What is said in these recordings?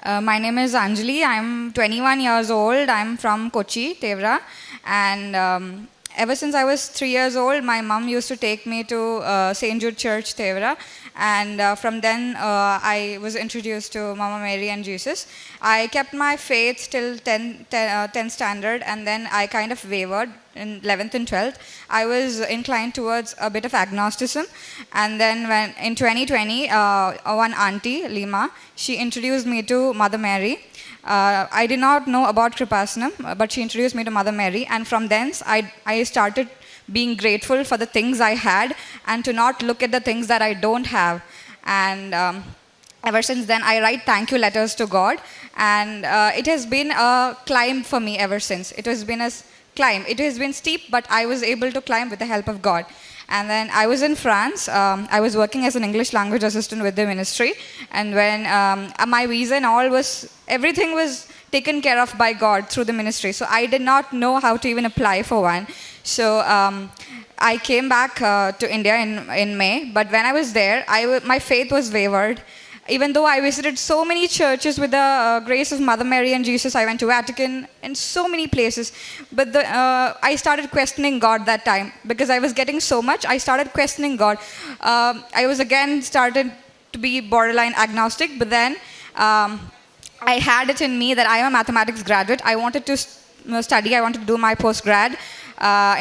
My name is Anjali. I'm 21 years old. I'm from Kochi, Tevra. And ever since I was 3 years old, my mom used to take me to St. Jude Church, Tevra. And from then, I was introduced to Mama Mary and Jesus. I kept my faith till 10th standard, and then I kind of wavered in 11th and 12th. I was inclined towards a bit of agnosticism. And then when in 2020, one auntie, Lima, she introduced me to Mother Mary. I did not know about Kripasanam, but she introduced me to Mother Mary. And from thence, I started being grateful for the things I had and to not look at the things that I don't have. And ever since then, I write thank you letters to God. And it has been a climb for me ever since. It has been a climb. It has been steep, but I was able to climb with the help of God. And then I was in France. I was working as an English language assistant with the ministry. And when my visa and all everything was taken care of by God through the ministry. So I did not know how to even apply for one. So I came back to India in May. But when I was there, my faith was wavered. Even though I visited so many churches with the grace of Mother Mary and Jesus, I went to Vatican and so many places. But I started questioning God that time because I was getting so much. I started questioning God. I was again started to be borderline agnostic, but then I had it in me that I am a mathematics graduate. I wanted to study. I wanted to do my postgrad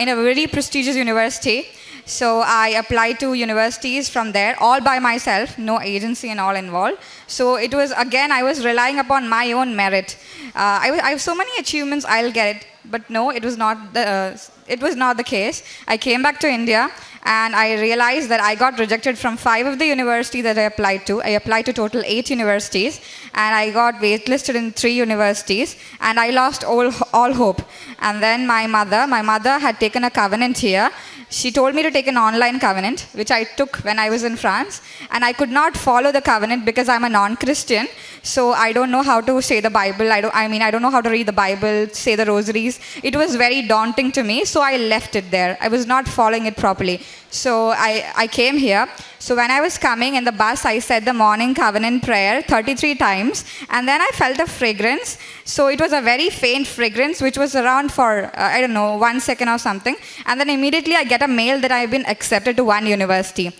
in a very prestigious university. So I applied to universities from there, all by myself, no agency and all involved. So it was, again, I was relying upon my own merit. I have so many achievements, I'll get it. But no, it was not the case. I came back to India and I realized that I got rejected from 5 of the universities that I applied to. I applied to total 8 universities and I got waitlisted in 3 universities and I lost all hope. And then my mother had taken a covenant here. She told me to take an online covenant, which I took when I was in France. And I could not follow the covenant because I'm a non-Christian. So I don't know how to say the Bible. I don't know how to read the Bible, say the rosaries. It was very daunting to me. So I left it there. I was not following it properly. So I came here. So when I was coming in the bus, I said the morning covenant prayer 33 times. And then I felt a fragrance. So it was a very faint fragrance, which was around for, 1 second or something. And then immediately I get a mail that I've been accepted to one university.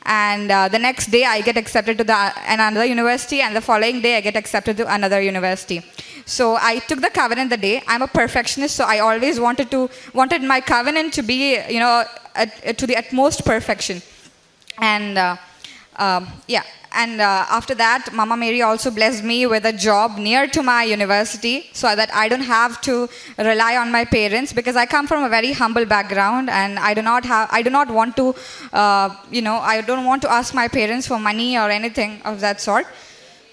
And the next day I get accepted to another university. And the following day I get accepted to another university. So I took the covenant the day. I'm a perfectionist, so I always wanted my covenant to be, to the utmost perfection. And after that, Mama Mary also blessed me with a job near to my university so that I don't have to rely on my parents because I come from a very humble background and I don't want to ask my parents for money or anything of that sort.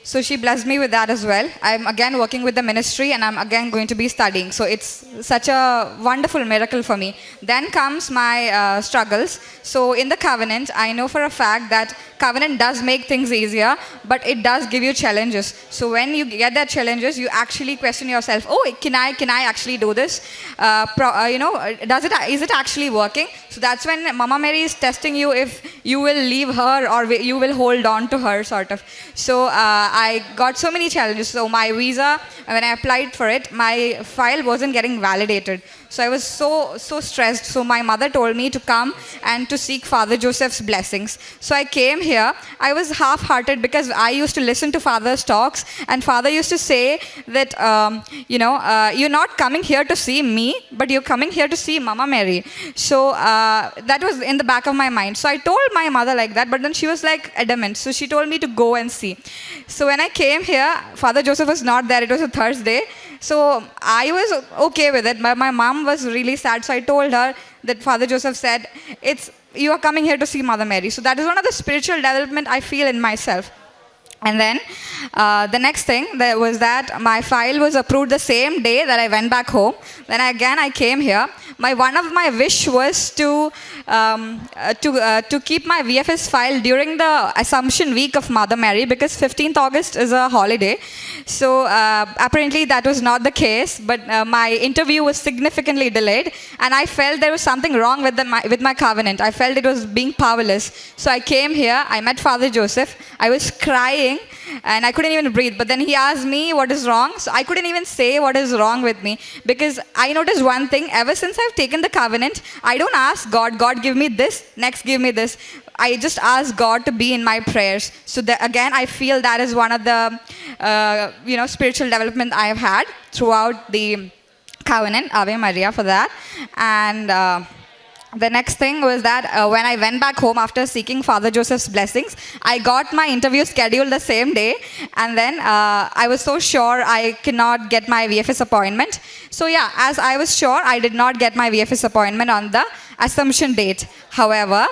So she blessed me with that as well. I'm again working with the ministry and I'm again going to be studying. So it's such a wonderful miracle for me. Then comes my struggles. So in the covenant, I know for a fact that covenant does make things easier, but it does give you challenges. So when you get that challenges, you actually question yourself, can I actually do this? Is it actually working? So that's when Mama Mary is testing you if you will leave her or you will hold on to her, sort of. So I got so many challenges. So my visa, when I applied for it, my file wasn't getting validated. So I was so stressed. So my mother told me to come and to seek Father Joseph's blessings. So I came here. I was half-hearted because I used to listen to Father's talks. And Father used to say that, you're not coming here to see me, but you're coming here to see Mama Mary. So that was in the back of my mind. So I told my mother like that, but then she was like adamant. So she told me to go and see. So when I came here, Father Joseph was not there. It was a Thursday. So I was okay with it, but my mom was really sad. So I told her that Father Joseph said, you are coming here to see Mother Mary. So that is one of the spiritual development I feel in myself. And then the next thing was that my file was approved the same day that I went back home. Then I came here. One of my wish was to keep my VFS file during the Assumption week of Mother Mary because 15th August is a holiday. So apparently that was not the case, but my interview was significantly delayed and I felt there was something wrong with my covenant. I felt it was being powerless. So I came here, I met Father Joseph, I was crying crying and I couldn't even breathe. But then he asked me what is wrong. So I couldn't even say what is wrong with me, because I noticed one thing. Ever since I've taken the covenant, I don't ask God, God give me this, next give me this. I just ask God to be in my prayers. So again, I feel that is one of the spiritual development I have had throughout the covenant. Ave Maria for that. And the next thing was that when I went back home after seeking Father Joseph's blessings, I got my interview scheduled the same day. And then I was so sure I cannot get my VFS appointment. So yeah, as I was sure, I did not get my VFS appointment on the Assumption date. However,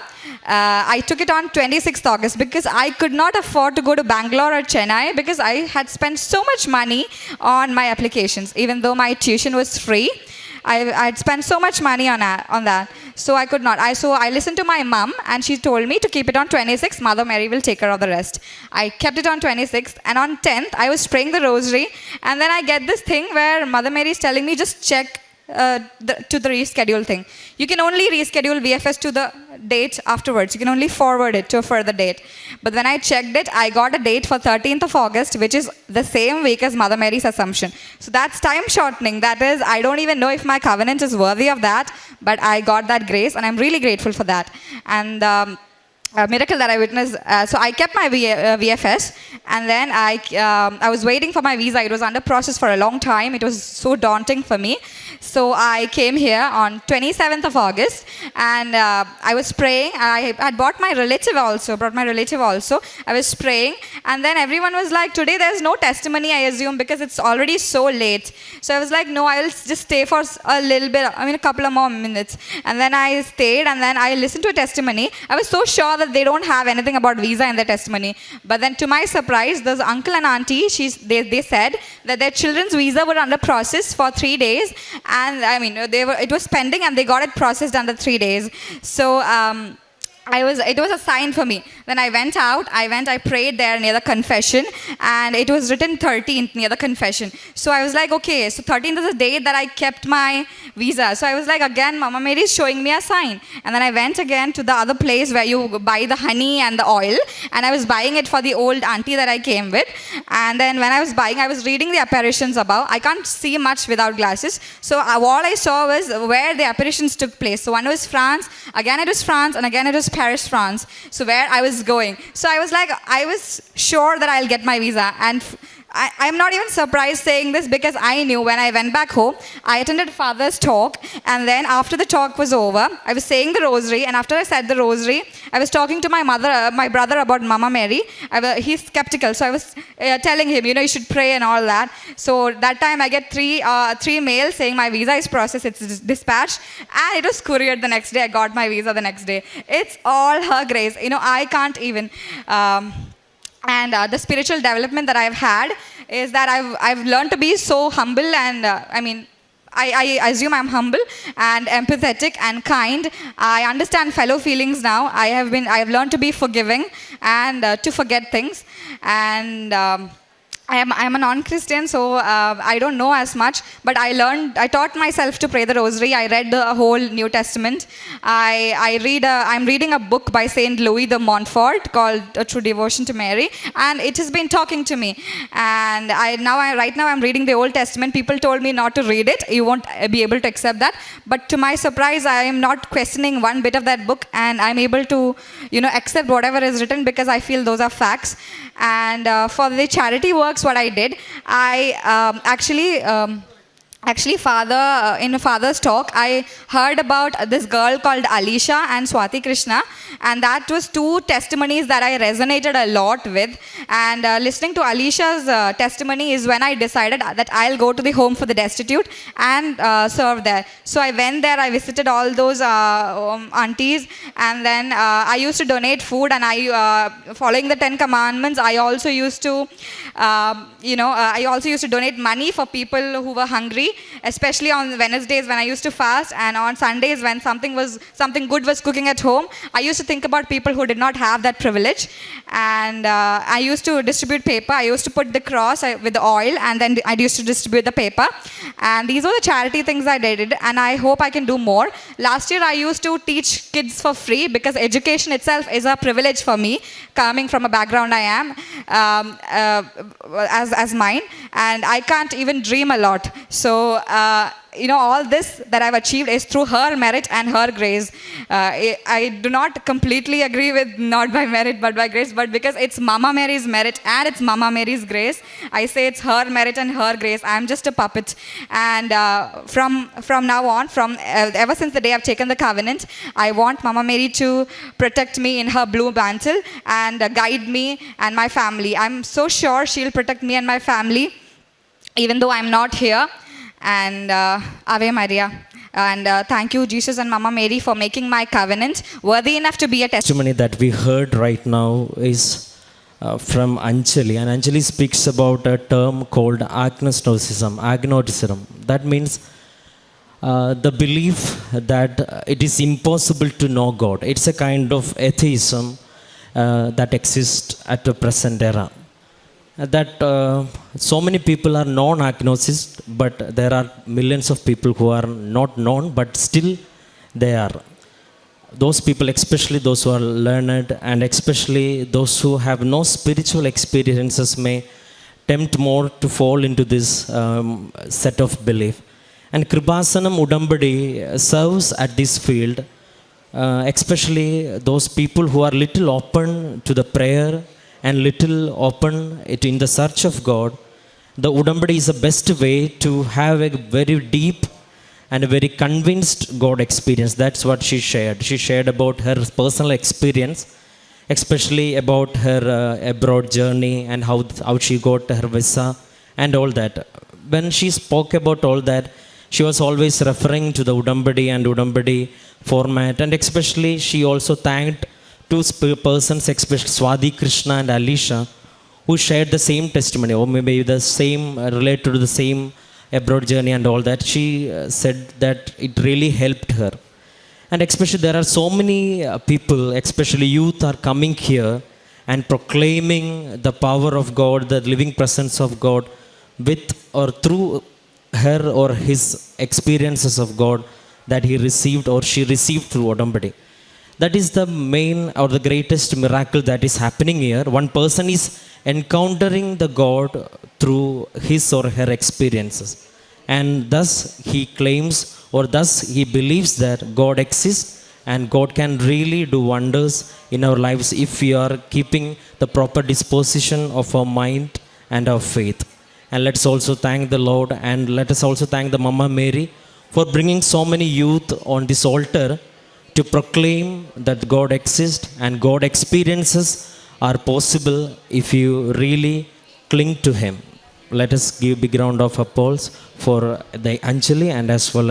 I took it on 26th August because I could not afford to go to Bangalore or Chennai, because I had spent so much money on my applications. Even though my tuition was free, I'd spent so much money on that. So I could not. So I listened to my mom, and she told me to keep it on 26th. Mother Mary will take care of the rest. I kept it on 26th, and on 10th, I was praying the rosary, and then I get this thing where Mother Mary is telling me, just check to the reschedule thing. You can only reschedule VFS to the date afterwards. You can only forward it to a further date. But when I checked it, I got a date for 13th of August, which is the same week as Mother Mary's Assumption. So that's time shortening. That is, I don't even know if my covenant is worthy of that, but I got that grace, and I'm really grateful for that. And a miracle that I witnessed. So I kept my VFS, and then I was waiting for my visa. It was under process for a long time. It was so daunting for me. So I came here on 27th of August, and I was praying. I had brought my relative also. I was praying, and then everyone was like, today there's no testimony, I assume, because it's already so late. So I was like, no, I'll just stay for a little bit, a couple of more minutes. And then I stayed, and then I listened to a testimony. I was so sure that they don't have anything about visa in their testimony. But then to my surprise, there's uncle and auntie, they said that their children's visa were under process for 3 days. And it was pending, and they got it processed under 3 days. So it was a sign for me. Then I went out, I prayed there near the confession, and it was written 13th near the confession. So I was like, okay, so 13th is the date that I kept my visa. So I was like, again, Mama Mary is showing me a sign. And then I went again to the other place where you buy the honey and the oil, and I was buying it for the old auntie that I came with. And then when I was buying, I was reading the apparitions above. I can't see much without glasses. So all I saw was where the apparitions took place. So one was France, again it was France, and again it was Paris, France. So where I was going. So I was like, I was sure that I'll get my visa. And I'm not even surprised saying this, because I knew when I went back home, I attended Father's talk, and then after the talk was over, I was saying the rosary, and after I said the rosary, I was talking to my brother about Mama Mary. He's skeptical, so I was telling him, you should pray and all that. So that time I get three mails saying my visa is processed, it's dispatched, and it was couriered the next day. I got my visa the next day. It's all her grace. I can't even... And the spiritual development that I've had is that I've learned to be so humble, and I assume I'm humble and empathetic and kind. I understand fellow feelings now. I've learned to be forgiving and to forget things. And I'm a non-Christian, so I don't know as much, but I taught myself to pray the rosary. I read the whole New Testament. I'm reading a book by Saint Louis de Montfort called A True Devotion to Mary, and it has been talking to me. And right now I'm reading the Old Testament. People told me not to read it. You won't be able to accept that. But to my surprise, I am not questioning one bit of that book, and I'm able to, accept whatever is written, because I feel those are facts. And for the charity works, what I did, I actually in Father's talk, I heard about this girl called Alisha and Swati Krishna, and that was two testimonies that I resonated a lot with. And listening to Alisha's testimony is when I decided that I'll go to the home for the destitute and serve there. So I went there, I visited all those aunties, and then I used to donate food, and following the 10 commandments, I also used to donate money for people who were hungry. free, especially on Wednesdays when I used to fast, and on Sundays when something good was cooking at home. I used to think about people who did not have that privilege, and I used to distribute paper. I used to put the cross with the oil, and then I used to distribute the paper. And these were the charity things I did, and I hope I can do more. Last year I used to teach kids for free, because education itself is a privilege for me, coming from a background I am, as mine, and I can't even dream a lot. So all this that I've achieved is through her merit and her grace. I do not completely agree with not by merit but by grace, but because it's Mama Mary's merit and it's Mama Mary's grace, I say it's her merit and her grace. I'm just a puppet. And from now on, ever since the day I've taken the covenant, I want Mama Mary to protect me in her blue mantle and guide me and my family. I'm so sure she'll protect me and my family even though I'm not here. And Ave Maria. And thank you, Jesus and Mama Mary, for making my covenant worthy enough to be a testimony. That we heard right now is from Anjali, and Anjali speaks about a term called agnosticism. That means the belief that it is impossible to know God. It's a kind of atheism that exists at the present era. That so many people are non-agnosists, but there are millions of people who are not known, but still they are. Those people, especially those who are learned, and especially those who have no spiritual experiences, may tempt more to fall into this set of belief. And Kripasanam Udampadi serves at this field, especially those people who are little open to the prayer and little open it in the search of God. The Udampadi is the best way to have a very deep and a very convinced God experience. That's what she shared. She shared about her personal experience, especially about her abroad journey and how she got her visa and all that. When she spoke about all that, she was always referring to the Udampadi and Udampadi format, and especially she also thanked two persons, especially Swati Krishna and Alisha, who shared the same testimony, or maybe the same related to the same abroad journey and all that. She said that it really helped her. And especially there are so many people, especially youth, are coming here and proclaiming the power of God, the living presence of God, with or through her or his experiences of God that he received or she received through Udampadi. That is the main or the greatest miracle that is happening here. One person is encountering the God through his or her experiences, and thus he claims, or thus he believes that God exists and God can really do wonders in our lives if we are keeping the proper disposition of our mind and our faith. And let's also thank the Lord, and let us also thank the Mama Mary for bringing so many youth on this altar to proclaim that God exists and God experiences are possible if you really cling to Him. Let us give big round of applause for the Anjali and as well